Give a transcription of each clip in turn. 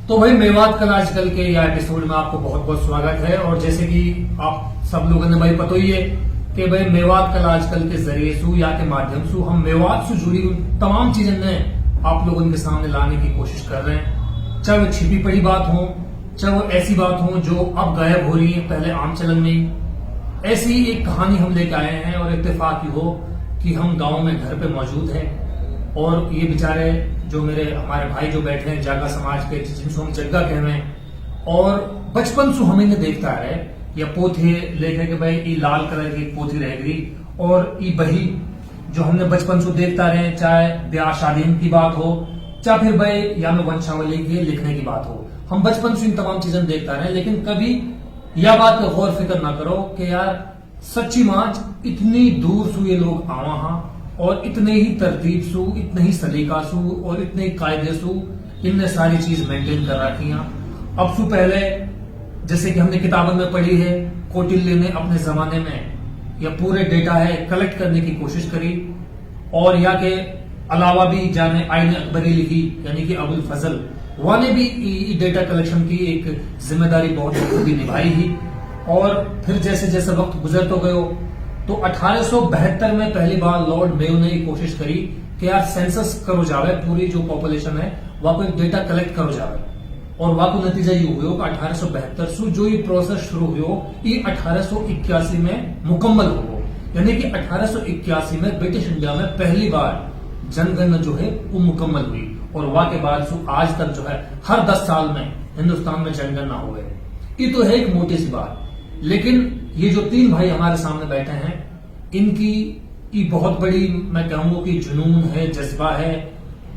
तो भाई मेवात कल आजकल के या एपिसोड में आपको बहुत बहुत स्वागत है। और जैसे कि आप सब लोगों ने भाई पता ही है कि भाई मेवात कल आजकल के जरिए सु या के माध्यम से हम मेवात से जुड़ी हुई तमाम चीजें ने आप लोगों के सामने लाने की कोशिश कर रहे हैं। चाहे वो छिपी पड़ी बात हो, चाहे वो ऐसी बात हो जो अब गायब हो रही है, पहले आम चलन में। ऐसी एक कहानी हम लेकर आए हैं और इत्तेफाक ही हो कि हम गांव में घर पे मौजूद हैं और ये बेचारे जो हमारे भाई जो बैठे हैं जागा समाज के, जिनको हम जग्गा कह रहे हैं, और बचपन से हम इन्हें देखता है या पोथे लेके के भाई ये लाल कलर की पोथी रह गई और ये बही जो हमने बचपन से देखता रहे, चाहे ब्याह शादी की बात हो, चाहे फिर भाई या में वंशावली के लिखने की बात हो, हम बचपन से इन तमाम चीजें देखता रहे। लेकिन कभी यह बात पे गौर फिक्र ना करो कि यार सच्ची माच इतनी दूर से ये लोग आवा हा और इतने ही तरतीब सु, इतने ही सलीका सु और इतने ही कायदे सु इनने सारी चीज मेंटेन कर रखी हैं। अब सु पहले जैसे कि हमने किताबों में पढ़ी है, कौटिल्य ने अपने जमाने में या पूरे डेटा है कलेक्ट करने की कोशिश करी और या के अलावा भी जाने आईने अकबरी लिखी यानी कि अबुल फजल वह ने भी डेटा कलेक्शन की एक जिम्मेदारी बहुत बखूबी निभाई थी। और फिर जैसे जैसे वक्त गुजरते गयो तो 1872 में पहली बार लॉर्ड मेयो ने कोशिश करी कि यार सेंसस करो जावे, पूरी जो पॉपुलेशन है वहां को एक डेटा कलेक्ट करो जावे। और वहां को नतीजा ये हुआ कि 1872 से जो ये प्रोसेस शुरू हुआ ये 1881 में मुकम्मल हो, यानी कि 1881 में ब्रिटिश इंडिया में पहली बार जनगणना जो है वो मुकम्मल हुई। और वहां के बाद से आज तक जो है हर 10 साल में हिंदुस्तान में जनगणना हो गए। ये तो है एक मोटी सी बात। लेकिन ये जो तीन भाई हमारे सामने बैठे हैं इनकी ये बहुत बड़ी मैं कहूंगा कि जुनून है, जज्बा है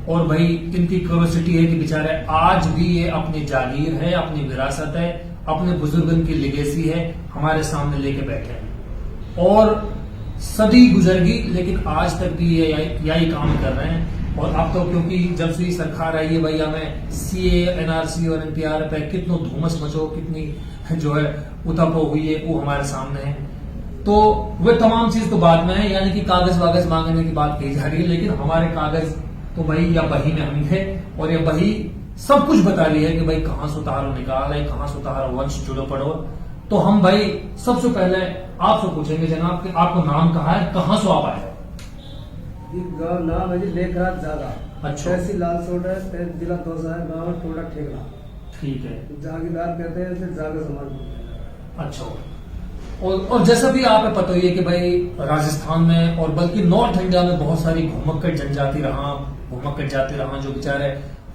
और भाई इनकी क्यूरियोसिटी है कि बेचारे आज भी ये अपनी जागीर है, अपनी विरासत है, अपने बुजुर्गन की लिगेसी है हमारे सामने लेके बैठे हैं। और सदी गुजर गई लेकिन आज तक भी ये यही काम कर रहे हैं। और अब तो क्योंकि जब से सरकार आई है भाई हमें सीए, एनआरसी और एनपीआर पे कितनो धूमस मचो, कितनी जो है उतापो हुई है वो हमारे सामने है। तो वे तमाम चीज तो बाद में है, यानी कि कागज वागज मांगने की बात कही जा रही है। लेकिन हमारे कागज तो भाई या बही में हम थे और ये बही सब कुछ बता रही है कि भाई कहां से उतारो निकाल है, कहां से उतारो वंश जुड़ो पड़ो। तो हम भाई सबसे पहले आपसे पूछेंगे जनाब कि आपको नाम कहा है, कहां से आप आए? गाँव नाम है जी लेखराज जागा। अच्छा। तहसील लालसोट है, जिला दौसा है, गाँव टोला ठेकला। ठीक है। जागीरदार कहते हैं, फिर जागा समाज। अच्छा। और जैसा भी आपको पता ही है कि भाई राजस्थान में और बल्कि नॉर्थ इंडिया में बहुत सारी घुमक्कड़ जनजाति घुमक्कड़ जाति रहा जो बेचारे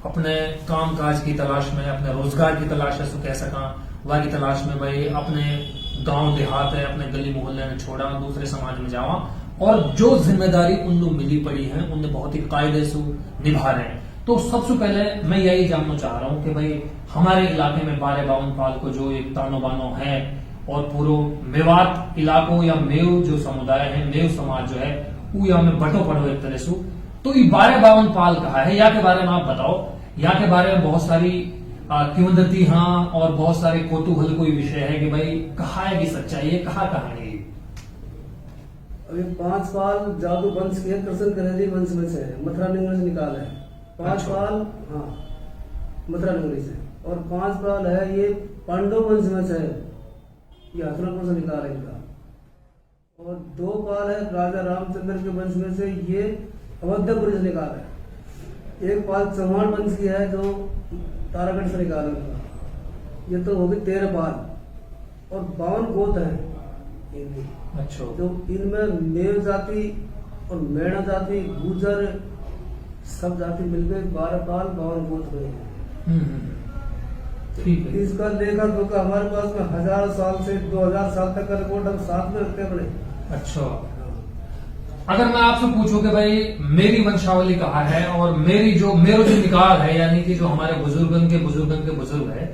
अपने काम काज की तलाश में, अपने रोजगार की तलाश है सो कह सका, वह की तलाश में भाई अपने गांव देहात है, अपने गली मोहल्ले में छोड़ा, दूसरे समाज में जावा और जो जिम्मेदारी उनको मिली पड़ी है उन्हें बहुत ही कायदे से निभा रहे हैं। तो सबसे पहले मैं यही जानना चाह रहा हूं कि भाई हमारे इलाके में 1252 पाल को जो एक तानो बानो है और पूरे मेवात इलाकों या मेव जो समुदाय है, मेव समाज जो है वो यहाँ में बटो पड़ो एक तरह से। तो ये 1252 पाल कहा है या के बारे में आप बताओ। या के बारे में बहुत सारी किंवदंती हाँ और बहुत सारे कौतूहल कोई विषय है कि भाई कहा है कि सच्चाई है, कहा कहानी है। अभी 5 पाल जादू वंश के कृष्ण करेली वंश में से है, मथुरा नगरी से निकाला है। 5 पाल हाँ मथुरा नगरी से, और 5 पाल है ये पांडव वंश में से है, ये हथुरपुर से निकाला है इनका। और 2 पाल है राजा रामचंद्र के वंश में से, ये अवध्यपुर से निकाला है। 1 पाल चौहान वंश की है जो तारागढ़ से निकाला है। ये तो हो गई 13 पाल और 52 गोत्र है। अच्छा। तो इनमें मेव जाति और मेणा जाति, गुर्जर सब जाति मिलकर 12 पाल 52 गोत्र हुए। ठीक है। इसका लेखा जोखा हमारे पास में 1000 साल से 2000 साल तक का रिकॉर्ड हम साथ में रखते पड़े। अच्छा। अगर मैं आपसे पूछूं कि भाई मेरी वंशावली कहा है और मेरा जो निकाल है यानी कि जो हमारे बुजुर्गन के बुजुर्ग है,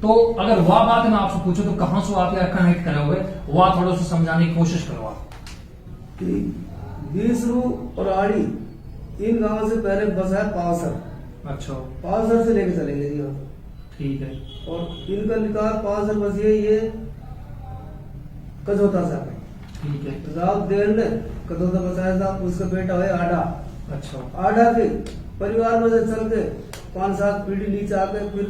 तो अगर वह बात मैं आपसे पूछूं तो कहां से आप यार कनेक्ट करोगे, वह थोड़ा सा समझाने की कोशिश करो आप। बीसरू और आड़ी इन गांवों से पहले बसा है पावसर। अच्छा। पावसर से लेके चलेंगे जी यहाँ। ठीक है। और इनका निकाल पावसर बसिए ये कजोता साहब। ठीक है। राव देव ने कदोता बसाया था, उसका बेटा है आडा। अच्छा। आधा के परिवार में से चल के 5-7 पीढ़ी नीचे आके फिर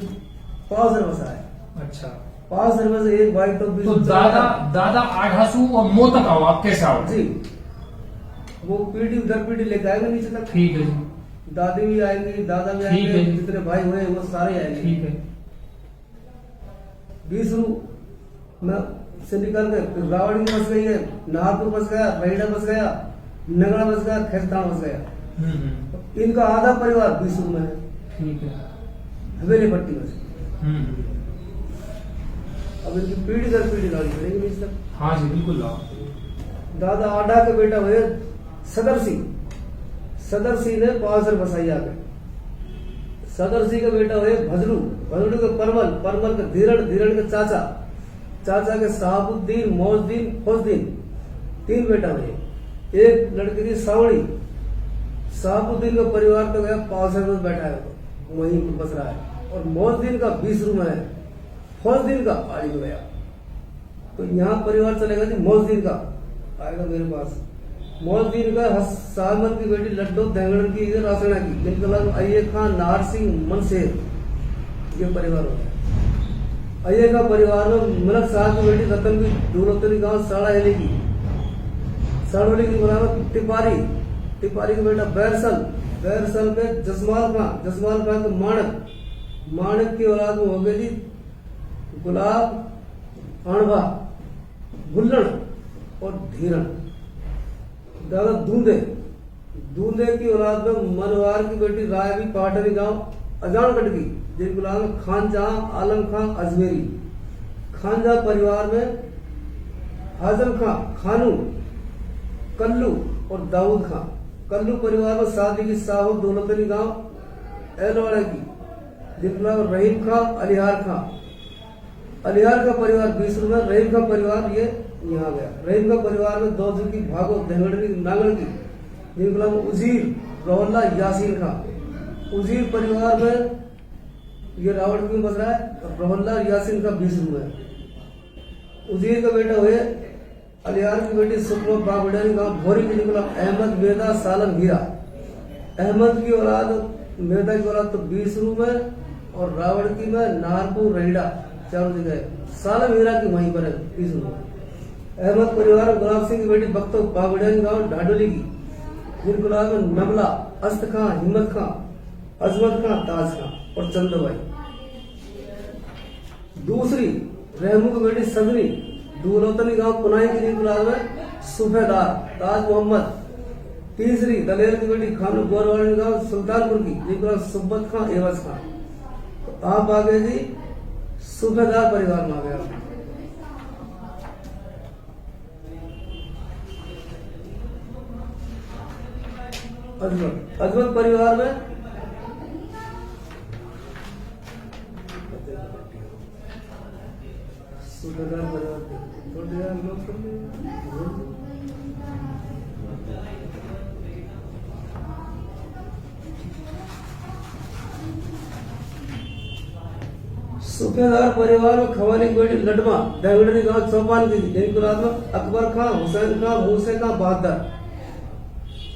पाँव से बसा है। अच्छा। 5 में से एक भाई तो तो दादा आढ़ासू और मो तक आओ, आप कैसे आओ? जी, वो पीढ़ी दर पीढ़ी लेके आएंगे नीचे तक। ठीक है जी। दादी भी आएंगी, दादा भी ठीक आएंगे, है। जितने भाई हुए वो सारे आएंगे। ठीक है। 20 में से निकल के फिर रावड़ी बस गई है, नाहरपुर बस गया, रहीड़ा बस गया, नगड़ा बस गया, खेरतान बस गया। इनका आधा परिवार 20 में है। ठीक है। हवेली पट्टी में से। अब इनकी पीढ़ी दर पीढ़ी गाड़ी चलेगी नीचे तक। हाँ जी बिल्कुल लाओ। दादा आडा के बेटा हुए सदर सिंह। सदर सिंह ने 5 बसाई आगे। सदर सिंह के बेटा हुए भजरू। भजरू के परमल। परमल के धीरण। धीरण के चाचा। चाचा के साहबुद्दीन, मौजदीन, फौजदीन। 3 बेटा हुए। एक लड़की थी सावड़ी। साहबुद्दीन का परिवार तो गया 5 में बैठा है, वहीं बस रहा है। और मौजदीन का 20 रूम है। फौजदीन का आड़ी में गया। तो यहाँ परिवार चलेगा जी मौजदीन का आएगा मेरे पास। मौजदीन का साहमद की बेटी लड्डू देंगड़ की, रासना की, जिनका नाम अय्यब खान, नाहर सिंह, मनसेर, ये परिवार होता है। अय्यब का परिवार में मलक साहब की बेटी रतन की, दूरतरी गांव साड़ा हेली की। साड़ोली की बराबर टिपारी। टिपारी का बेटा बैरसल। बैरसल के जसमाल खान। जसमाल खान के माणक। माणक की औलाद में हो गई जी गुलाब, अणवा, भुल्लण और धीरण। दादा दूंदे। दूंदे की औलाद में मनवार की बेटी रायबी, पाटरी गांव अजानगढ़ की, जिनके नाम खानजहां, आलम खां, अजमेरी। खानजहां परिवार में आजम खां, खानू, कल्लू और दाऊद खां। कल्लू परिवार में शादी की साहू दौलतनी गांव एलवाड़ा की, जिनका नाम रहीम खां, अलिहार खां। अलिहार का परिवार 20 में। रहीम का परिवार ये यहाँ गया। रहीम का परिवार में दौजू की, भागो, देंगड़ी, नांगल की, जिनका नाम उजीर, रोहल्ला, यासीन खां। उजीर परिवार में ये रावण में बस रहा है। रोहल्ला यासीन का 20 में। उजीर का बेटा हुए अलिहार की बेटी सुकमा, बाबुडरी गांव भोरी की, जिनका नाम अहमद, मेदा, सालम, हीरा। अहमद की औलाद, मेदा की औलाद तो 20 में, और रावण की में नाहरपुर, रहीड़ा, चारों जगह। सालम हीरा की वहीं पर है 20 में। अहमद परिवार में गुलाब सिंह की बेटी बख्तो, बाबुडरी गांव ढाडोली की, जिनका नाम है नमला, अस्त खां, हिम्मत खां, अजमत खां, ताज खां और चंदबाई। दूसरी रहमू की बेटी सदनी, दूरौतनी गांव पुनाई की, जिनका नाम है सूफेदार, ताज मोहम्मद। तीसरी दलेर की बेटी खानू, गोरवाड़ी गांव सुल्तानपुर की, जिनका नाम सुब्बत खां, एवज खां। तो आप आगे जी सूफेदार परिवार में आ गया। अजमत परिवार में सूफेदार परिवार सूफेदार परिवार में खवानी की बेटी लडमा, देंगड़ी गांव चौपान की, जिनके नाम अकबर खां, हुसैन खां, मूसे खां, बहादुर।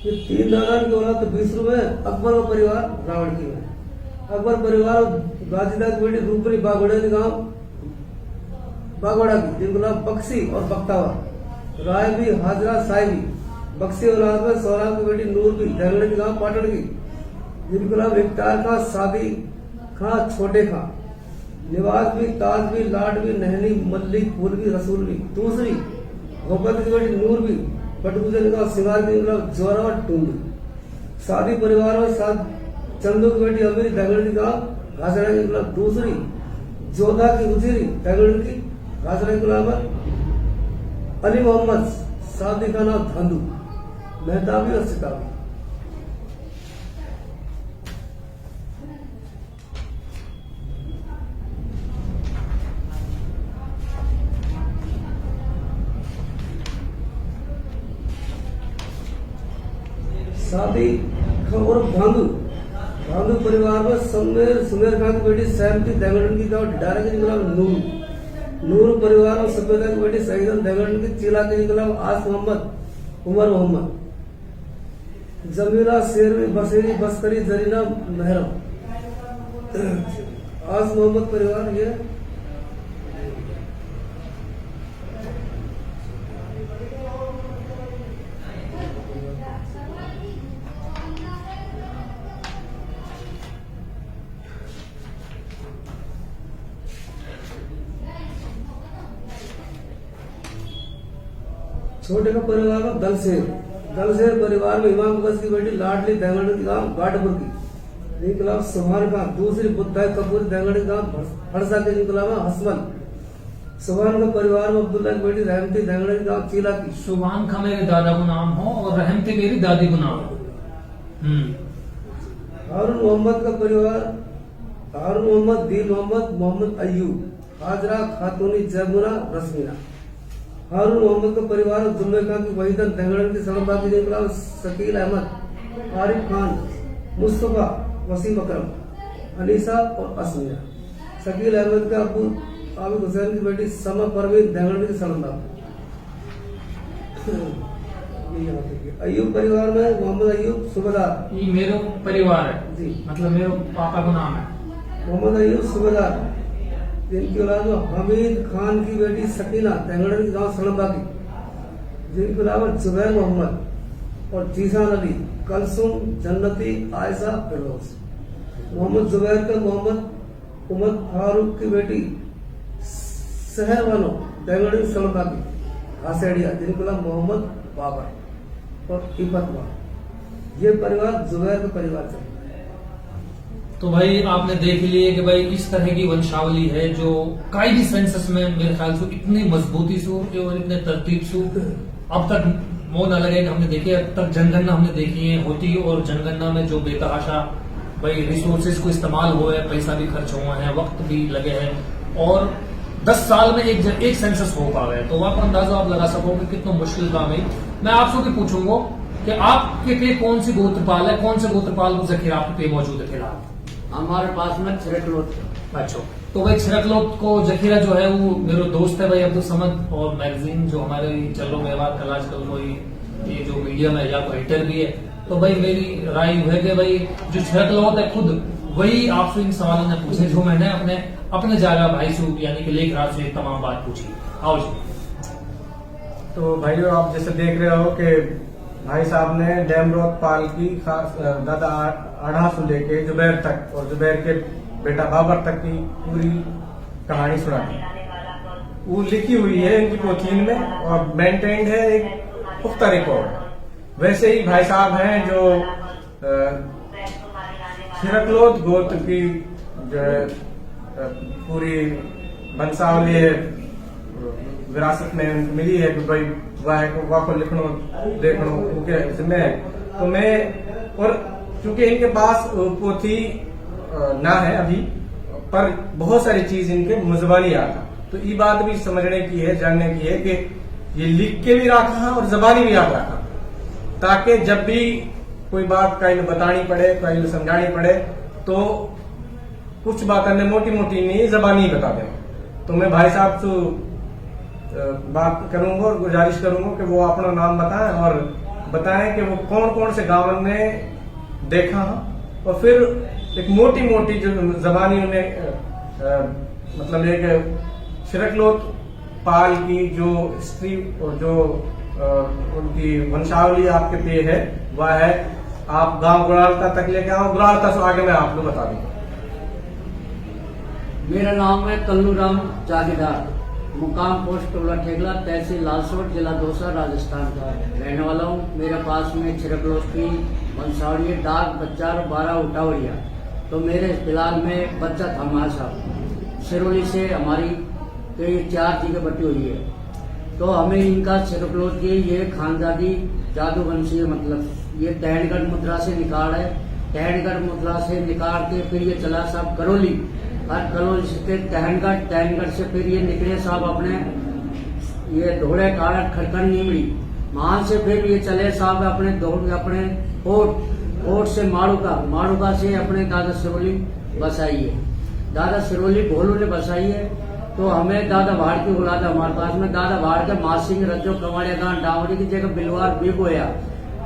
ये 3 दादा की औलाद तो 20 में। अकबर का परिवार रावण की में। अकबर परिवार गाजीदार की बेटी रूपरी, बागोड़े गांव बागोड़ा की, जिनका नाम बक्सी और बख्तावा। रायबी, हाजरा, साहिबी। बक्सी औलाद में सौराब की बेटी नूरबी, देंगड़ी गांव पाटन की, जिनका नाम इफ्तार खां, सादी खां, छोटे खां। निवाज भी, ताज भी, लाड भी, नहनी, मल्लिक, फूल भी, रसूल भी। दूसरी गोपत की बेटी नूर भी, बटगुजर का सिंगार की जोरा और टूंडी। शादी परिवार में चंदू की बेटी अमीरी, देंगड़ी गांव घासड़ा की गुलाब। दूसरी जोधा की उजीरी, देंगड़ी की, घासड़ा की गुलाब। अली मोहम्मद, शादी का नाम धंधू, मेहताबी और सिताबी। शादी और भांगू। भांगू परिवार में सुमेर खां की बेटी सहमती, देंगड़न की गांव ढिडारा की, जिनका नाम नूर। नूर परिवार में सफेदा की बेटी सईदन, देंगड़न की, चिला की, जिनका नाम आस मोहम्मद, उमर मोहम्मद। जमीरा शेरवी बसेरी बस्तरी जरीना महरम। आज मोहम्मद परिवार ये छोटे का परिवार में दलसेर परिवार में इमाम बस की बेटी लाडली देंगड़ की गांव गाटपुर की इनकलाब सुभान का दूसरी बुद्धाई कपूर देंगड़ की गांव फड़सा के इनकलाब हसमन। सुभान का परिवार में अब्दुल्ला की बेटी रहमती देंगड़ की गांव चीला की। सुभान का मेरे दादा को नाम हो और रहमती मेरी दादी को नाम हो। हारून मोहम्मद का परिवार हारून मोहम्मद दीन मोहम्मद अयूब हाजरा खातूनी जमुना रश्मीना। हारून मोहम्मद का परिवार जुल्लेखा की वहीदन देंगड़न की सलमबाग की इनकलाब शकील अहमद आरिफ खान मुस्तफा वसीम अकरम अनीसा और असमिया। शकील अहमद का अबू आबिद हुसैन की बेटी समा परवीन देंगड़न की सलमबाग। अयूब परिवार में मोहम्मद अयूब सूबेदार ये मेरा परिवार है जी, मतलब मेरे पापा का नाम है मोहम्मद अयूब सूबेदार। जिनकी औलाद हमीद खान की बेटी सकीना तेंगड़न की गांव सलमबागी। जिनके अलावा जुबैर मोहम्मद और जीसान अली कलसुम जन्नती आयशा फिरदौस। मोहम्मद जुबैर का मोहम्मद उमर फारूक की बेटी शहर वानो तेंगड़न की सलमबागी आसेडिया। जिनके अलावा मोहम्मद बाबर और इफतवा। ये परिवार जुबैर का परिवार है। तो भाई आपने देख लिए कि भाई इस तरह की वंशावली है जो कई भी सेंसस में मेरे ख्याल से इतनी मजबूती से और इतने तरतीब से अब तक मोह न लगे कि हमने देखी। अब तक जनगणना हमने देखी है होती और जनगणना में जो बेतहाशा भाई रिसोर्सेज को इस्तेमाल हुआ है, पैसा भी खर्च हुआ है, वक्त भी लगे हैं और 10 साल में एक सेंसस हो पा रहा है। तो वहां पर अंदाजा आप लगा सकोगे कितना मुश्किल काम है। मैं आपसे भी पूछूंगा कि आपके पे कौन सी गोत्रपाल है, कौन से गोत्रपाल को जखीरा आपके पे मौजूद है फिलहाल? हमारे पास में छिरकलोत। अच्छा, तो भाई छिरकलोत को जखीरा जो है वो मेरा दोस्त है भाई अब्दुल समद और मैगजीन जो हमारे चल रहा मेवात कल आजकल कोई ये जो मीडियम है या कोई एडिटर भी है। तो भाई मेरी राय है कि भाई जो छिरकलोत है खुद वही आपसे इन सवालों ने पूछे जो मैंने अपने जागा भाई से यानी कि लेखराज से तमाम बात पूछी। आओ जी। तो भाइयों आप जैसे देख रहे हो कि भाई साहब ने डेमरोत पाल की खास दादा आढ़ा से लेके जुबैर तक और जुबैर के बेटा बाबर तक की पूरी कहानी सुना दी। वो लिखी हुई है इनकी पोथीन में और मेंटेन्ड है एक पुख्ता रिकॉर्ड। वैसे ही भाई साहब हैं जो छिरकलोत गोत्र की जो पूरी वंशावली विरासत में उनको मिली है कि भाई वाह को लिखनो देखनो उनके जिम्मे है। तो मैं और चूंकि इनके पास पोथी ना है अभी पर बहुत सारी चीज इनके मुजबानी आता, तो ये बात भी समझने की है, जानने की है कि ये लिख के भी रखा और जबानी भी याद रखा, ताकि जब भी कोई बात कहीं बतानी पड़े कहीं समझानी पड़े तो कुछ बातें मैं मोटी मोटी नहीं जबानी ही बता दें। तो मैं भाई साहब से बात करूंगा और गुजारिश करूंगा कि वो अपना नाम बताएं और बताएं कि वो कौन कौन से गांव में देखा और फिर एक मोटी मोटी जो जबानी उन्हें मतलब एक छिरकलोत पाल की जो हिस्ट्री और जो उनकी वंशावली आपके पे है वह है। आप गांव गुड़ालता तक लेके आओ, गुड़ालता से आगे मैं आपको बता दूंगा। मेरा नाम है कल्लूराम जागीरदार, मुकाम पोस्ट टोला ठेगला, तहसील लालसोट, जिला दौसा, राजस्थान का रहने वाला हूँ। मेरे पास में छिरकलोत की वंशावली डाक बच्चा 12 उठावरिया। तो मेरे फिलहाल में बच्चा था हमारे साथ सिरोली से हमारी तो ये 4 जगह बटी हुई है। तो हमें इनका छिरकलोत की ये खानदादी जादूवंशी मतलब ये टहनगढ़ मुद्रा से निकाल है। टहनगढ़ मुद्रा से निकाल के फिर ये चला साहब करौली और करौली से टहनगढ़ से फिर ये निकले साहब अपने ये धोड़े कालट खड़कन नीमड़ी, वहां से फिर ये चले साहब अपने कोट से माड़ूका से अपने दादा सिरोली बसाई है। दादा सिरोली भोलू ने बसाई है। तो हमें दादा भाड़ की औलाद हमारे पास में दादा भाड़ के मासिंग रजो कमाड़िया गांव डावरी की जगह बिलवार भी बोया।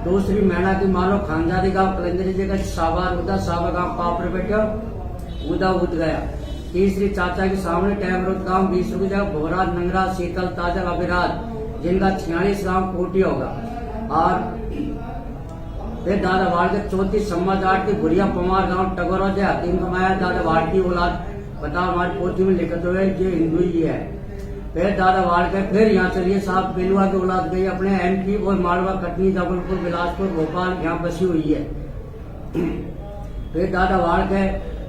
दूसरी मैना की मानो खानजादी गांव कलंदरी जगह साबार उदा साबा गांव पापर बैठो उदा उद गया। तीसरी चाचा के सामने टैमरोद गांव 20 रुपये जगह भोरा नंगरा शीतल ताजा अभिराज जिनका 46 गांव कोटी होगा। और फिर दादा वाड़ के चौथी सम्मा जाट की भुरिया पमार गांव टगोरा से हकीम कमाया। दादा वाड़ की औलाद बताओ हमारी पोथी में लिखते हुए ये हिंदू ही है। फिर दादा वाड़ के फिर यहाँ चलिए साहब बेलुआ की औलाद गई अपने MP और मालवा कटनी जबलपुर बिलासपुर भोपाल यहाँ बसी हुई है। फिर दादा वाड़ के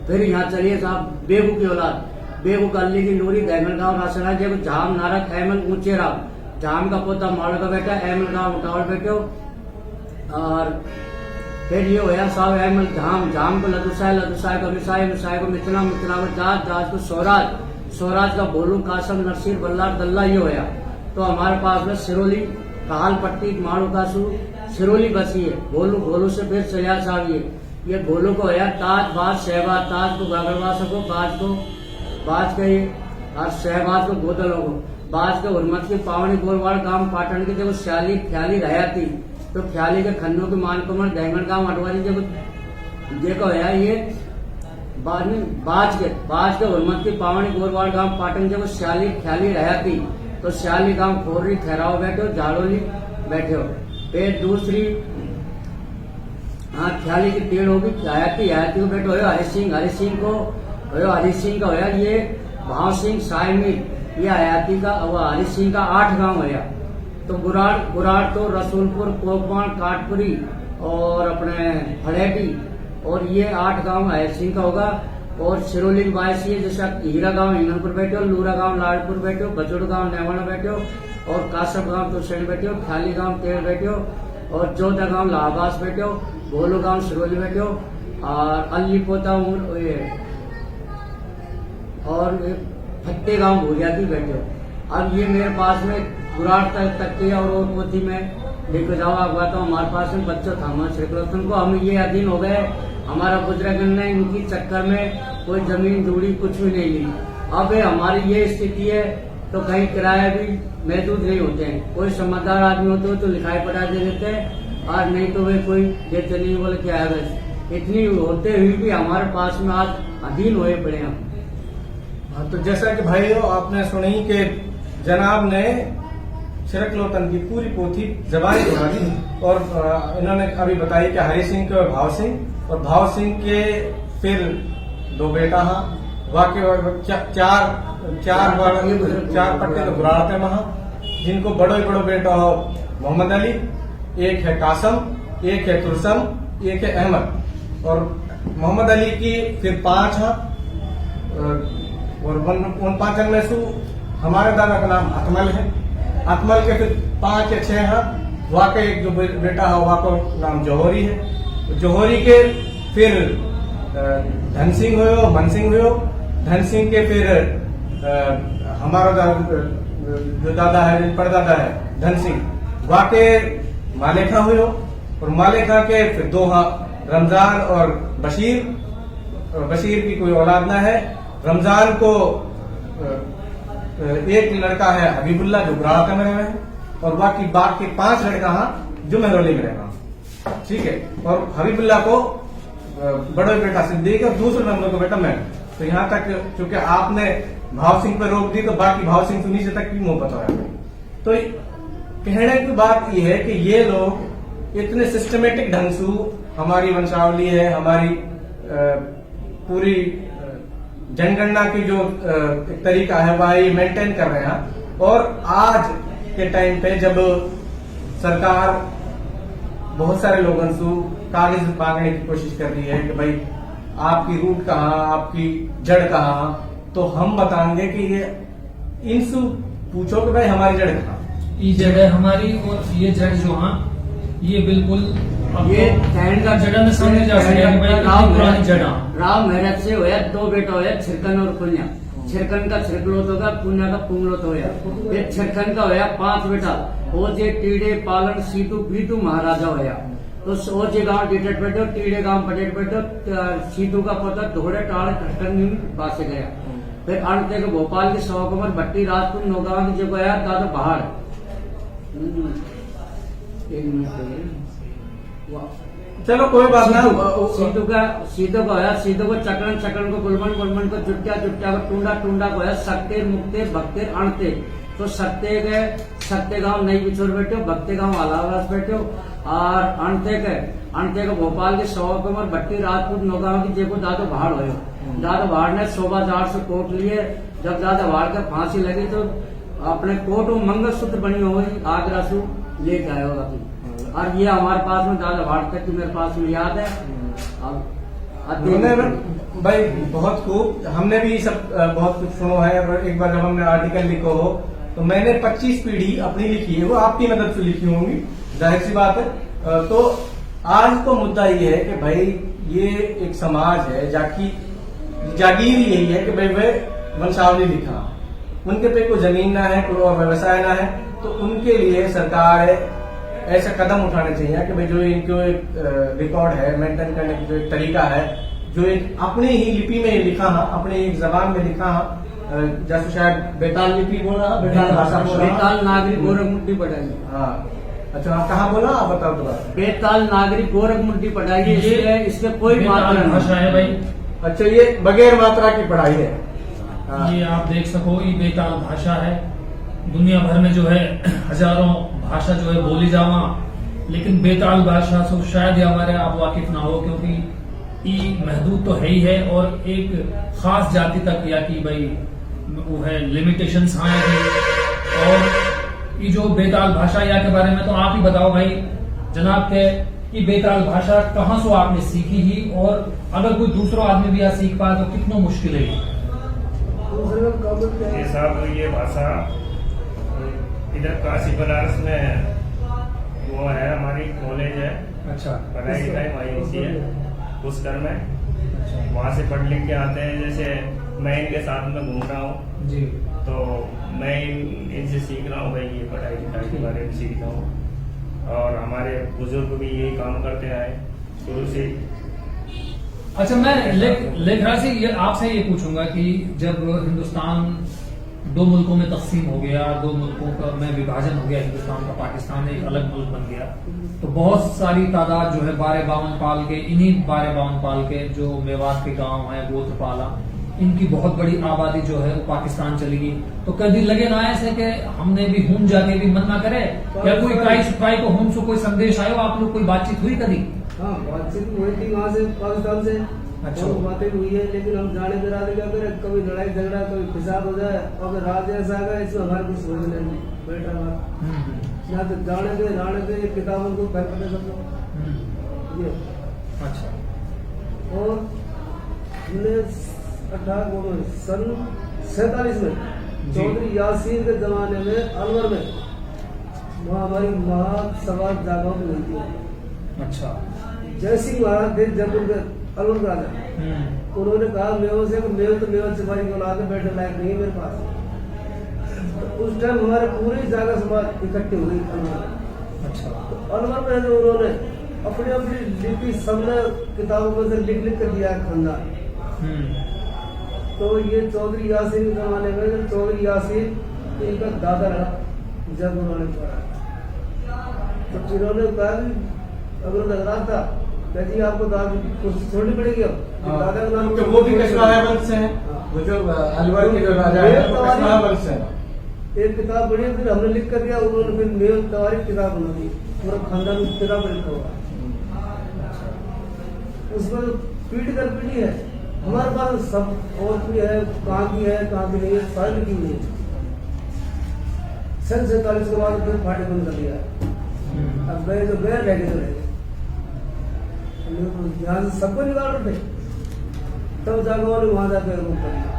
फिर यहाँ चलिए साहब बेगू की औलाद बेगू कल्ली की नूरी दैमन गाँव रासना जब झाम नारक अहमद ऊंचे राम झाम का पोता मालवा का बेटा अहमद गाँव उठावल बैठो। और फिर ये होया साहब अहमद झाम झाम को लदुसाय को मिसाय को मितना को जाज को स्वराज का भोलू कासम नरसिर बल्लार दल्ला ये होया। तो हमारे पास में सिरोली काल पट्टी माड़ू कासू सिरोली बसी है। भोलू से फिर चलिया साहब ये भोलू को होया ताज बाज शहबाज ताज को गागरवा सको बाज के और शहबाज को गोदलों को बाज के उर्मत की पावनी गोलवाड़ गांव पाटन की जब ख्याली रहा थी तो ख्याली के खन्नों की मान कुमार दैमन गांव अटवारी जब देखो है ये बाज के उर्मत की पावनी गोलवाड़ गांव पाटन जब ख्याली रहा थी तो श्याली गांव खोरी ठहराओ बैठो झाड़ोली बैठे हो। फिर दूसरी हाँ ख्याली की टेड़ होगी हयाती को बैठो हो हरि सिंह का होया ये भाव सिंह सायमी ये हयाती का वो हरि सिंह का 8 गांव होया। तो गुराड़ तो रसूलपुर कोकमाण काटपुरी और अपने फड़ेटी और ये 8 गांव हरि सिंह का होगा। और सिरोली की बायसी है जैसा हीरा गांव हिंगनपुर बैठे हो लूरा गांव लाडपुर बैठे हो बचड़ गांव नेवाड़ा बैठे हो और कासब गांव तुरसैनी बैठे हो ख्याली गांव तेल बैठे हो और जोधा गांव लाहबास बैठे हो भोलू गांव सिरोली बैठे हो और अल्ली पोता और फत्ते गांव भूरियाती बैठे हो। अब ये मेरे पास में गुराड़ तक के और पोथी में लेकर जाओ हुआ तो हमारे पास में बच्चा था हमारे श्रीकृष्ण को हम ये अधीन हो गए। हमारा बुजुर्ग ने इनकी चक्कर में कोई जमीन दूरी कुछ भी नहीं ली। अब हमारी ये स्थिति है तो कहीं किराया भी महदूद नहीं होते हैं। कोई समझदार आदमी होते हो तो लिखाई पढ़ा दे देते हैं और नहीं तो वे कोई ये चलिए बोले क्या है बस इतनी होते हुए भी हमारे पास में आज अधीन हुए पड़े हम। हाँ, तो जैसा कि भाइयों आपने सुनी कि जनाब ने छिरकलोतन की पूरी पोथी जबानी बना दी और इन्होंने अभी बताई कि हरि सिंह के भाव सिंह और भाव सिंह के फिर 2 बेटा हाँ वाक्य चार पट्टे तो गुराड़ते महा जिनको बड़ो बेटा हो मोहम्मद अली एक है कासम एक है तुरसम एक है अहमद और मोहम्मद अली की फिर 5 हाँ और उन 5 में से हमारे दादा का नाम अकमल है। अकमल के फिर 5 या 6 हाँ वहाँ का एक जो बेटा है वहाँ का नाम जौहरी है। जौहरी के फिर धन सिंह हुए मन सिंह हुए धन सिंह के फिर हमारा जो दादा है परदादा है धन सिंह वहाँ के मालेखा हुए और मालेखा के फिर 2 हाँ रमजान और बशीर की कोई औलाद ना है। रमजान को एक लड़का है हबीबुल्ला जो गुराड़ा में रहे हैं और बाकी 5 लड़का हाँ जो महरौली में रहना ठीक है। और हबीबुल्ला को बड़े बेटा सिद्दीक और दूसरे नंबर को बेटा मैं। तो यहाँ तक चूंकि आपने भाव सिंह पर रोक दी तो बाकी भाव सिंह से नीचे तक की मोहब्बत हो रहा है। तो कहने की बात यह है कि ये लोग इतने सिस्टमेटिक ढंग से हमारी वंशावली है हमारी पूरी जनगणना की जो एक तरीका है वह ये मेंटेन कर रहे हैं। और आज के टाइम पे जब सरकार बहुत सारे लोगों से कागज मांगने की कोशिश कर रही है कि भाई आपकी रूट कहाँ आपकी जड़ कहाँ तो हम बताएंगे कि ये इनसे पूछो कि भाई हमारी जड़ कहाँ। ये जड़ है हमारी और ये जड़ जो हाँ ये बिल्कुल ये का जड़ा में समझ जा राव मेहरत से होया 2 बेटा होया छिरकन और पुण्य। छिरकन का छिरकलोत होगा पुण्य का पुंगलोत होया। ये छिरकन का होया 5 बेटा ओजे टीडे पालन सीतू बीतू महाराजा होया। तो ओजे गांव डिटेट बैठो टीडे गांव बटेट बैठो सीतू का पोता धोड़े टाड़ खटकन पास गया। फिर अड़ते के भोपाल के 100 कमर भट्टी राजपुर नौगांव की जगह आया दादा पहाड़। 1 मिनट चलो कोई बात ना। सीधो को होया, सीधो को चक्रण, चक्रण को गुलमन, गुलमन को चुट्टिया, चुट्टिया को टूंडा, टूंडा को होया सकते मुक्ते भक्ते अणते। तो सत्य गांव नई बिछोर बैठो, भक्ते गांव अलाहाबाद बैठो, और अणते को भोपाल के 100 कमर भट्टी राजपूत नौगांव की जेको दादो भाड़ हो। दादो भाड़ ने शोभा 400 कोट लिए। जब दादा भाड़ का फांसी लगी तो अपने कोट में मंगलसूत्र बनी हुई आगरा से लेके आयो अभी। और ये हमारे पास में दादा भाड़ तक की मेरे पास में याद है। भाई बहुत खूब, हमने भी सब बहुत कुछ सुनो है। और एक बार जब हमने आर्टिकल लिखो हो तो मैंने 25 पीढ़ी अपनी लिखी है, वो आपकी मदद से लिखी होंगी, जाहिर सी बात है। तो आज तो मुद्दा ये है कि भाई ये एक समाज है जागीर यही है कि भाई वह वंशावली लिखा, उनके पे कोई जमीन ना है, कोई और व्यवसाय ना है, तो उनके लिए सरकार ऐसा कदम उठाने चाहिए कि भाई जो इनको एक रिकॉर्ड है मेंटेन करने की जो एक तरीका है, जो एक अपनी ही लिपि में लिखा है, अपनी एक जबान में लिखा है, जैसे शायद बेताल लिपि बोला, बेताल भाषा बोला, बेताल नागरिक गोरख मुट्ठी पढ़ाई। हाँ अच्छा, आप कहाँ बोला आप बताओ दोबारा। बेताल नागरिक गोरख मुट्ठी पढ़ाई, इसके कोई मात्रा भाषा है भाई। अच्छा, ये बगैर मात्रा की पढ़ाई है। ये आप देख सको, ये बेताल भाषा है। दुनिया भर में जो है हजारों भाषा जो है बोली जावा, लेकिन बेताल भाषा से शायद हमारे आप वाकिफ ना हो, क्योंकि ये महदूद तो है ही है और एक खास जाति तक या कि भाई वो है लिमिटेशंस आएंगे। और ये जो बेताल भाषा या के बारे में तो आप ही बताओ भाई जनाब के, ये बेताल भाषा कहाँ से आपने सीखी ही, और अगर कोई दूसरा आदमी भी यहाँ सीख पाए तो कितना मुश्किल है ये साहब। ये भाषा इधर काशी बनारस में है, वो है हमारी कॉलेज है। अच्छा, पढ़ाई लिखाई वहीं होती है पुष्कर में। वहाँ से पढ़ लिख के आते हैं। जैसे मैं इनके साथ में घूम रहा हूँ जी, तो मैं इनसे सीख रहा हूँ भाई, ये पढ़ाई लिखाई के बारे में सीख रहा हूँ। और हमारे बुजुर्ग भी यही काम करते आए शुरू से। अच्छा, मैं लेखराज से ये आपसे ये पूछूंगा कि जब हिंदुस्तान 2 मुल्कों में तकसीम हो गया, 2 मुल्कों का में विभाजन हो गया, हिंदुस्तान का, पाकिस्तान एक अलग मुल्क बन गया, तो बहुत सारी तादाद जो है 1252 पाल के, इन्हीं 1252 पाल के जो मेवात के गांव हैं, गोत्रपाला, इनकी बहुत बड़ी आबादी जो है वो पाकिस्तान चली गई। तो कभी लगे ना ऐसे कि हमने भी हूं जाके भी मन ना करे, क्या कोई काई सुकाई को हम से कोई संदेश आयो, आप लोग कोई बातचीत हुई कभी? हाँ, बातचीत हुई थी वहाँ से पाकिस्तान से। अच्छा, और बातें हुई है, लेकिन हम जाने के रात क्या करें, कभी लड़ाई झगड़ा, कभी फिसाद हो जाए, और राज ऐसा आ गया इसमें हमारे कुछ समझ नहीं बैठा बात यहाँ तो जाने के किताबों को फैल पड़े सब लोग ये। अच्छा, और 1947 में चौधरी यासीन के जमाने में अलवर में वहाँ हमारी महासभा जागरण हुई थी। अच्छा, जयसिंह महाराज थे जयपुर के अलवर के राजा। उन्होंने कहा मेवों से, मेव तो मेव सिपाही को लाके बैठने लायक नहीं है मेरे पास। तो उस टाइम हमारे पूरी जागा समाज इकट्ठी हुई अलवर। अच्छा, तो अलवर में जो उन्होंने अपनी अपनी लिपि सबने किताबों में से लिख कर दिया है खानदान। तो ये चौधरी यासीन के जमाने में, जब चौधरी यासीन इनका दादा रहा जब उन्होंने पढ़ा, तो इन्होंने कहा अगर लग रहा था जी आपको कुर्सी छोड़नी पड़ेगी अब। दादा का नाम तो वो भी कछवाहा वंश से हैं, वो जो अलवर के जो राजा है वो कछवाहा वंश से हैं। एक किताब पढ़ी, फिर हमने लिख कर दिया, उन्होंने फिर मेव तवारीख किताब बना दी, पूरा खानदान किताब लिखा हुआ। उसमें पीढ़ी दर पीढ़ी है, हमारे पास सब और भी है, कहाँ की है कहाँ की नहीं है, सारी लिखी हुई है। सन 47 के बाद फिर फाटे बंद कर दिया। अब गए जो गए, रह गए जो रह गए, यहाँ से सबको निकाल रहे थे, तब जाकर उन्होंने वहां जाकर रूम कर दिया।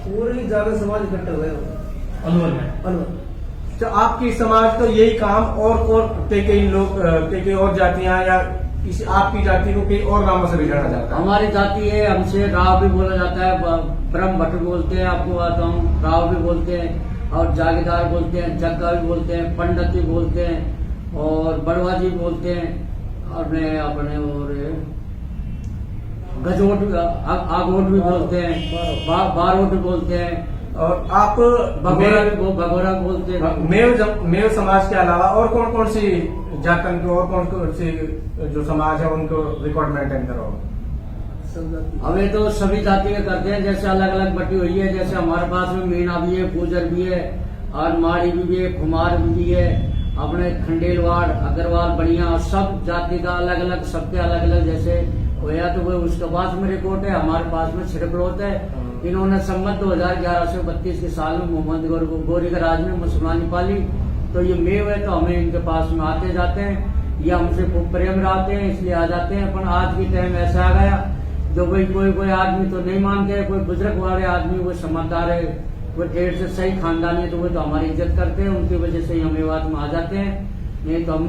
पूरी जाकर समाज इकट्ठे हुए अलवर में। अलवर तो आपकी समाज का यही काम और कई लोग, कई और जातियां या किसी आपकी जाति को कई और नामों से भी जाना जाता है? हमारी जाति है, हमसे राव भी बोला जाता है, ब्रह्म भट्ट बोलते हैं, आपको आता हूँ, राव भी बोलते हैं, और जागीरदार बोलते हैं, जग्गा भी बोलते हैं, पंडित भी बोलते हैं, और बड़वा जी बोलते हैं, अपने और गजोट आगोट भी बोलते हैं, बारोट भी बोलते हैं, और आप भगोरा बोलते हैं। मेव समाज के अलावा और कौन कौन सी जातन के और कौन सी जो समाज है उनको रिकॉर्ड मेंटेन करो? सब जाति अभी तो सभी जाति के करते हैं, जैसे अलग अलग बटी हुई है। जैसे हमारे पास में मीणा भी है, गुजर भी है, और माड़ी भी है, कुमार भी है, अपने खंडेलवाड़, अग्रवाल, बढ़िया, सब जाति का अलग अलग, सबके अलग अलग जैसे होया। तो वो उसके पास में रिकॉर्ड है, हमारे पास में छिड़कलोत है। इन्होंने संमत 2011 से 32 के साल में मोहम्मद गोरी के राज में मुसलमानी पाली। तो ये मेव है, तो हमें इनके पास में आते जाते हैं, ये हमसे खूब प्रेम रहते हैं, इसलिए आ जाते हैं। पर आज के टाइम ऐसा आ गया जो भाई कोई आदमी तो नहीं मानते हैं, कोई बुजुर्ग वाले आदमी वो समझदार है, वो ठेठ से सही खानदानी है, तो वो तो हमारी इज्जत करते हैं, उनकी वजह से ही हम मेवात में आ जाते हैं। नहीं तो हम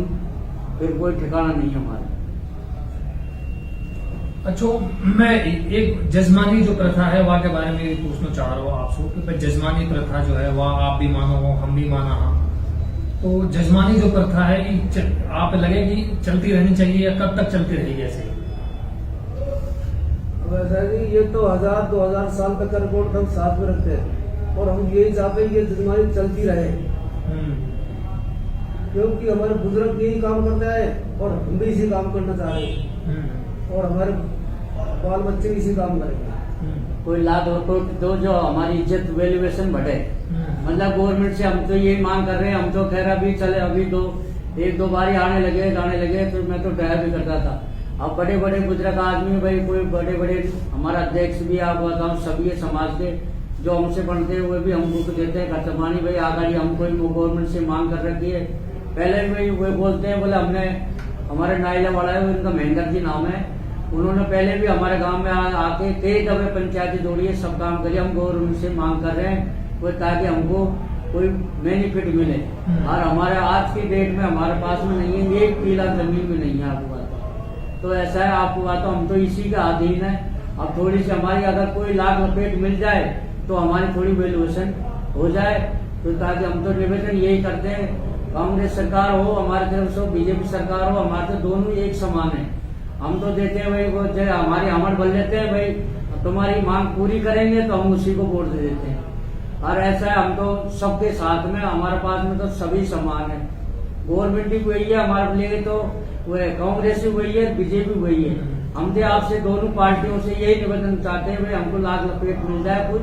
फिर कोई ठिकाना नहीं है हमारा। अच्छा, मैं एक जजमानी जो प्रथा है वहाँ के बारे में पूछना चाह रहा हूँ आपसे कि भाई जजमानी प्रथा जो है वह आप भी मानो हो, हम भी माना हम, तो जजमानी जो प्रथा है आप लगे कि चलती रहनी चाहिए या कब तक चलती रहेगी ऐसे? वैसा है कि ये तो 1000-2000 साल तक का रिकॉर्ड हम साथ में रखते हैं, और हम यही चाहते हैं कि ये जजमानी चलती रहे, क्योंकि हमारे बुजुर्ग यही काम करते आए और हम भी इसी काम करना चाह रहे हैं, और हमारे बाल बच्चे इसी काम करेंगे। कोई लाभ हो तो जो हमारी इज्जत वैल्यूएशन बढ़े, मतलब गवर्नमेंट से हम तो यही मांग कर रहे हैं। हम तो कह रहे अभी चले, अभी एक दो बारी आने लगे तो मैं तो ड्राइव भी करता था। अब बड़े बड़े बुजुर्ग आदमी भाई, कोई बड़े बड़े हमारा अध्यक्ष भी आप बताऊँ, सभी समाज के जो हमसे बनते हैं वो भी हमको तो देते हैं खर्चमानी भाई आगाड़ी हम कोई गवर्नमेंट से मांग कर रखी है। पहले भी वो बोलते हैं, बोले हमने हमारे नाइला वाला है, उनका महेंद्र जी नाम है, उन्होंने पहले भी हमारे गांव में आके कई दफे पंचायती दौड़ी है, सब काम करिए। हम गवर्नमेंट से मांग कर रहे हैं वो ताकि हमको कोई बेनिफिट मिले, और हमारे आज की डेट में हमारे पास में नहीं है, एक किला जमीन भी नहीं है आपको बात। तो ऐसा है आपको बात, हम तो इसी के अधीन है। अब थोड़ी सी हमारी अगर कोई लाख लपेट मिल जाए तो हमारी थोड़ी वैल्यूएशन हो जाए, तो ताकि हम तो निवेदन यही करते हैं, कांग्रेस सरकार हो हमारे तरफ से, बीजेपी सरकार हो, हमारे तो दोनों एक समान है। हम तो देते हैं भाई, वो जो हमारी हमर बोल देते हैं भाई तुम्हारी मांग पूरी करेंगे तो हम उसी को वोट दे देते हैं। और ऐसा है, हम तो सबके साथ में, हमारे पास में तो सभी समान है। गवर्नमेंट भी वही है हमारे लिए, तो वो कांग्रेस भी वही है, बीजेपी वही है। हम तो आपसे दोनों पार्टियों से यही निवेदन चाहते हैं भाई हमको लाख लपेट मिल जाए, कुछ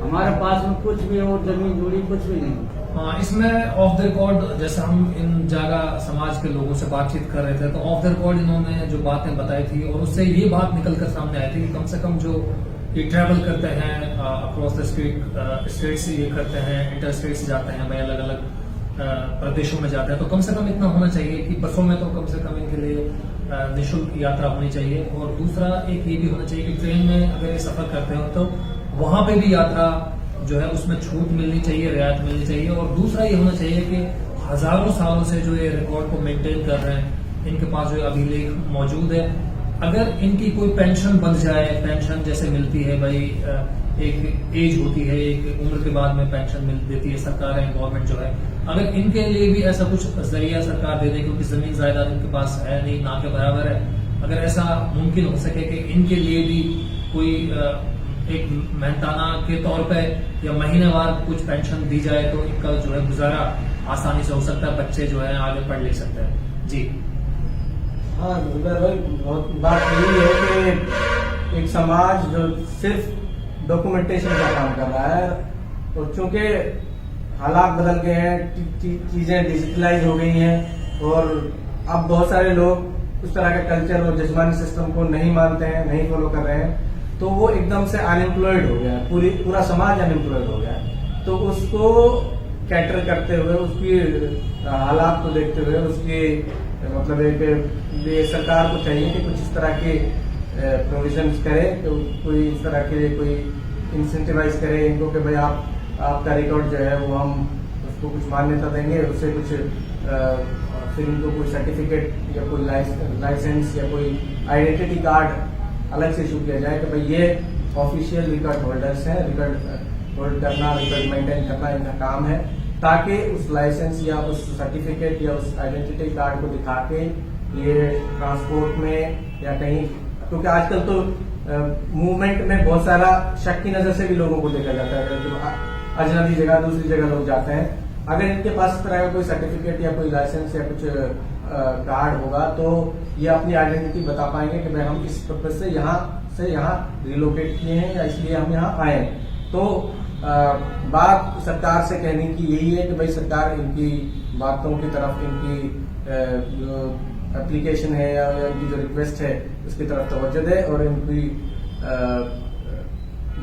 हमारे पास में कुछ भी और जमीन जुड़ी कुछ भी नहीं। हाँ, इसमें ऑफ द रिकॉर्ड जैसे हम इन जगह समाज के लोगों से बातचीत कर रहे थे तो ऑफ द रिकॉर्ड इन्होंने जो बातें बताई थी और उससे ये बात निकल कर सामने आई थी कि कम से कम जो ये ट्रैवल करते हैं अक्रॉस द स्टेट से ये करते हैं, इंटर स्टेट से जाते हैं भाई, अलग अलग प्रदेशों में जाते हैं, तो कम से कम इतना होना चाहिए कि बसों में तो कम से कम इनके लिए निःशुल्क यात्रा होनी चाहिए। और दूसरा एक ये भी होना चाहिए कि ट्रेन में अगर ये सफर करते हो तो वहां पे भी यात्रा जो है उसमें छूट मिलनी चाहिए, रियायत मिलनी चाहिए। और दूसरा ये होना चाहिए कि हजारों सालों से जो ये रिकॉर्ड को मेंटेन कर रहे हैं, इनके पास जो अभिलेख मौजूद है, अगर इनकी कोई पेंशन बन जाए, पेंशन जैसे मिलती है भाई, एक एज होती है, एक उम्र के बाद में पेंशन मिल देती है सरकारें, गवर्नमेंट जो है, अगर इनके लिए भी ऐसा कुछ जरिया सरकार दे दे, क्योंकि जमीन जायदाद इनके पास है नहीं, ना के बराबर है, अगर ऐसा मुमकिन हो सके कि इनके लिए भी कोई एक मेहनताना के तौर पे या महीनेवार कुछ पेंशन दी जाए तो इनका जो है गुजारा आसानी से हो सकता है, बच्चे जो है आगे पढ़ लिख सकते हैं। जी हाँ जुबैर भाई, बहुत बात यही है कि एक समाज जो सिर्फ डॉक्यूमेंटेशन का काम कर रहा है, तो चूंकि हालात बदल गए हैं, चीजें डिजिटलाइज हो गई हैं, और अब बहुत सारे लोग उस तरह के कल्चर और जज्बानी सिस्टम को नहीं मानते हैं, नहीं फॉलो कर रहे हैं, तो वो एकदम से अनएम्प्लॉयड हो गया, पूरा समाज अनएम्प्लॉयड हो गया। तो उसको कैटर करते हुए, उसकी हालात को देखते हुए, उसकी मतलब एक ये सरकार को चाहिए कि कुछ इस तरह के प्रोविजंस करे, तो कोई इस तरह के कोई इंसेंटिवाइज करे इनको कि भाई आपका रिकॉर्ड जो है वो हम उसको कुछ मान्यता देंगे, उससे कुछ फिर इनको कोई सर्टिफिकेट या कोई लाइसेंस या कोई आइडेंटिटी कार्ड अलग से इशू किया जाए कि भाई ये ऑफिशियल रिकॉर्ड होल्डर्स हैं, रिकॉर्ड होल्ड करना, रिकॉर्ड मेंटेन करना इनका काम है, ताकि उस लाइसेंस या उस सर्टिफिकेट या उस आइडेंटिटी कार्ड को दिखा के ये ट्रांसपोर्ट में या कहीं, क्योंकि आजकल तो मूवमेंट में बहुत सारा शक की नजर से भी लोगों को देखा जाता है, जो अजनबी जगह दूसरी जगह लोग जाते हैं, अगर इनके पास इस तरह का कोई सर्टिफिकेट या कोई लाइसेंस या कुछ कार्ड होगा तो ये अपनी आइडेंटिटी बता पाएंगे कि भाई हम इस पर्पज से यहाँ रिलोकेट किए हैं या इसलिए हम यहाँ आए हैं। तो बात सरकार से कहने की यही है कि भाई सरकार इनकी बातों की तरफ, इनकी जो एप्लीकेशन है या इनकी जो रिक्वेस्ट है उसकी तरफ तवज्जो दे और इनकी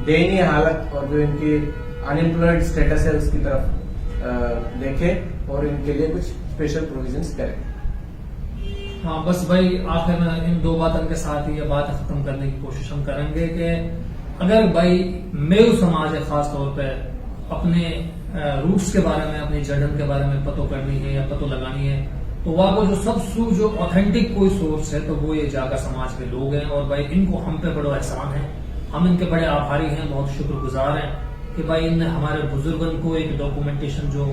दयनीय हालत और जो इनकी अनएम्प्लॉयड स्टेटस है उसकी तरफ देखे और इनके लिए कुछ स्पेशल प्रोविजंस करें। हाँ, बस भाई आखिर में इन दो बातों के साथ ही ये बात खत्म करने की कोशिश हम करेंगे कि अगर भाई मेरू समाज है खास तौर पर अपने रूट्स के बारे में, अपनी जड़न के बारे में पतो करनी है या पतो लगानी है तो वह को जो सबसे जो ऑथेंटिक कोई सोर्स है तो वो ये जागा समाज के लोग हैं। और भाई इनको हम पे बड़ा एहसान है, हम इनके बड़े आभारी हैं, बहुत शुक्रगुजार हैं कि भाई इनने हमारे बुजुर्गों को एक डॉक्यूमेंटेशन जो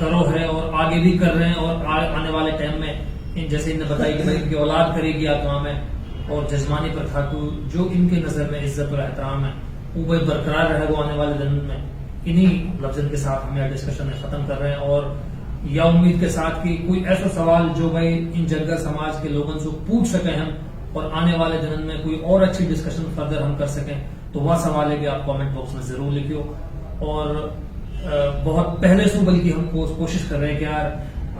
करो है और आगे भी कर रहे हैं और आने वाले टाइम में जैसे इन्हें बताई कि भाई इनकी औलाद करेगी अक़वाम में और जजमानी प्रथा को जो इनके नजर में इज्जत और एहतराम है वो भाई बरकरार रहेगा आने वाले दिन में। इन्हीं लफ्जन के साथ हम यह डिस्कशन खत्म कर रहे हैं और या उम्मीद के साथ कि कोई ऐसा सवाल जो भाई इन जग्गा समाज के लोगों से पूछ सके हम और आने वाले दिन में कोई और अच्छी डिस्कशन फर्दर हम कर सकें तो वह सवाल है कि आप कमेंट बॉक्स में जरूर लिखियो। और बहुत पहले से बल्कि हम कोशिश कर रहे हैं कि यार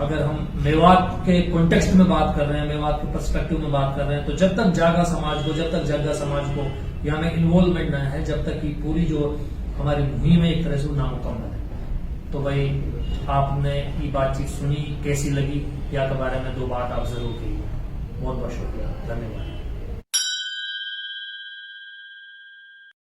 अगर हम मेवात के कॉन्टेक्स्ट में बात कर रहे हैं, मेवात के पर्सपेक्टिव में बात कर रहे हैं तो जब तक जागा समाज को, जब तक जग्गा समाज को यहाँ में इन्वॉल्वमेंट न है, जब तक कि पूरी जो हमारी मुहिम है एक तरह से नामुकम्मल है। तो भाई आपने ये बातचीत सुनी, कैसी लगी या के बारे में दो बात आप जरूर कीजिए। बहुत बहुत शुक्रिया, धन्यवाद।